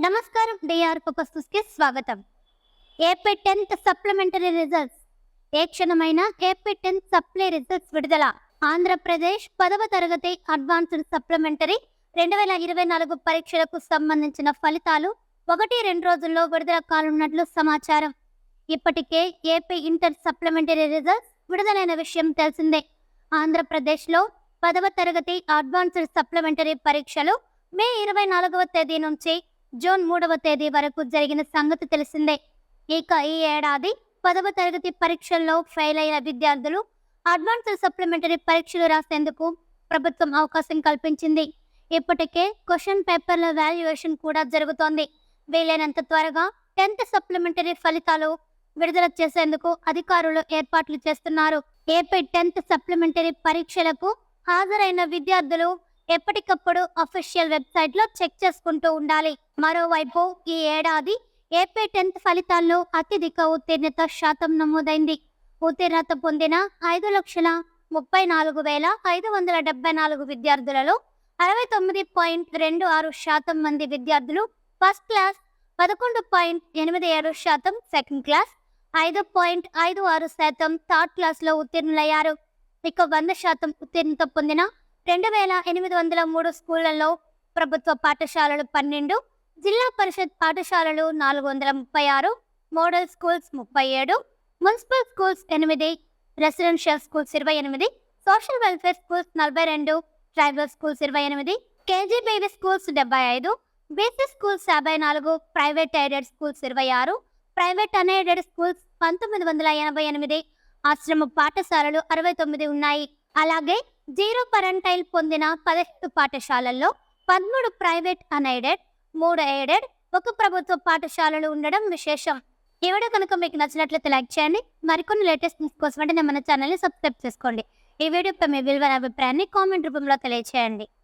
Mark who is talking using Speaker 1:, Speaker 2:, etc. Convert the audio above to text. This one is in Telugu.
Speaker 1: నమస్కారం డిఆర్ ఫోకస్ కి స్వాగతం. ఏపీ 10th సప్లిమెంటరీ రిజల్ట్స్ ఏ క్షణమైన ఏపీ 10th సప్లై రిజల్ట్స్ విడుదల. ఆంధ్రప్రదేశ్ 10వ తరగతి అడ్వాన్స్డ్ సప్లిమెంటరీ 2024 పరీక్షలకు సంబంధించిన ఫలితాలు 1-2 రోజుల్లో విడుదల కానున్నట్లు సమాచారం. ఇప్పటికే ఏపీ ఇంటర్ సప్లిమెంటరీ రిజల్ట్స్ విడుదలైన విషయం తెలిసిందే. ఆంధ్రప్రదేశ్లో 10వ తరగతి అడ్వాన్స్డ్ సప్లిమెంటరీ పరీక్షలు మే 24వ తేదీ నుంచి జూన్ 3వ తేదీ వరకు జరిగిన సంగతి తెలిసిందే. ఇక ఈ ఏడాది 10వ తరగతి పరీక్షల్లో ఫెయిల్ అయిన విద్యార్థులు అడ్వాన్స్డ్ సప్లిమెంటరీ పరీక్షలు రాసేందుకు ప్రభుత్వం అవకాశం కల్పించింది. ఇప్పటికే క్వశ్చన్ పేపర్ల వాల్యుయేషన్ కూడా జరుగుతోంది. వీలైనంత త్వరగా 10th సప్లిమెంటరీ ఫలితాలు విడుదల చేసేందుకు అధికారులు ఏర్పాట్లు చేస్తున్నారు. ఏపీ 10th సప్లిమెంటరీ పరీక్షలకు హాజరైన విద్యార్థులు ఎప్పటికప్పుడు అఫీషియల్ వెబ్సైట్లో చెక్ చేసుకుంటూ ఉండాలి. మరోవైపు ఈ ఏడాది ఏపీ 10th ఫలితాల్లో అత్యధిక ఉత్తీర్ణత శాతం నమోదైంది. ఉత్తీర్ణత పొందిన 5,34,574 విద్యార్థులలో 69.26% మంది విద్యార్థులు first class, 11.87% second class, 5.56% third క్లాస్లో ఉత్తీర్ణులయ్యారు. ఇక 100% ఉత్తీర్ణత పొందిన 2,803 స్కూళ్లలో ప్రభుత్వ పాఠశాలలు 12, జిల్లా పరిషత్ పాఠశాలలు 436, model schools 37, municipal schools 8, residential schools 28, social welfare schools 42, tribal schools 28, KGBV schools 75, BC schools 54, private aided schools 26, private unaided schools 1988, ఆశ్రమ పాఠశాలలు 69 ఉన్నాయి. అలాగే జీరో పరెంటైల్ పొందిన 17 పాఠశాలల్లో 13 ప్రైవేట్ అన్ఎయిడెడ్, 3 ఎయిడెడ్, 1 ప్రభుత్వ పాఠశాలలు ఉండడం విశేషం. ఈ వీడియో కనుక మీకు నచ్చినట్లయితే లైక్ చేయండి. మరికొన్ని లేటెస్ట్ న్యూస్ కోసం మన ఛానల్ని సబ్స్క్రైబ్ చేసుకోండి. ఈ వీడియోపై మీ విలువైన అభిప్రాయాన్ని కామెంట్ రూపంలో తెలియజేయండి.